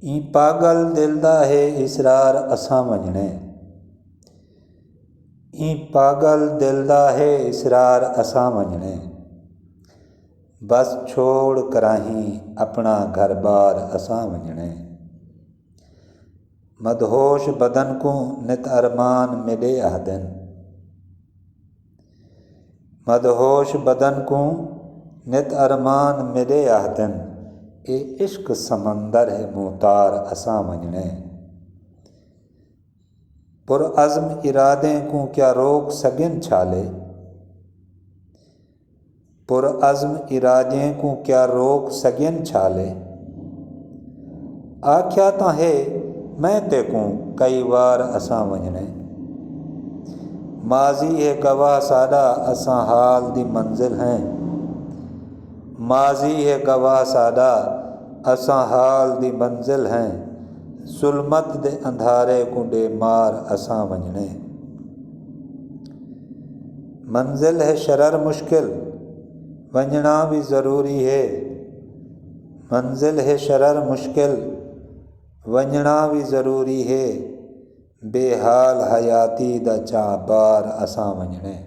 ई पागल दिल दा है इसरार असां वञणे। ई पागल दिल दा है इसरार असां वञणे। बस छोड़ कराही अपना घर बार असां वञणे। मदहोश बदन को नित अरमान मिले आदन। मदहोश बदन को नित अरमान मिले आदन। ए इश्क समंदर है मोहतार असां वञणे। पुरअज़्म इरादे को क्या रोक सघिन छाले। पुरअज़्म इरादे को क्या रोक सघिन छाले। आख्या तां है मैं ते को कई बार असां वञणे। माज़ी है गवाह साडा असां हाल दी मंजिल हैं। माज़ी है गवाह साडा असां हाल दी मंजिल हैं। ज़ुल्मत दे अंधारे को डे मार असां वञणे। मंजिल है शरर मुश्किल वञणा भी ज़रूरी है। मंजिल है शरर मुश्किल वञणा भी ज़रूरी है। बेहाल हयाती दा चा बार असां वञणे।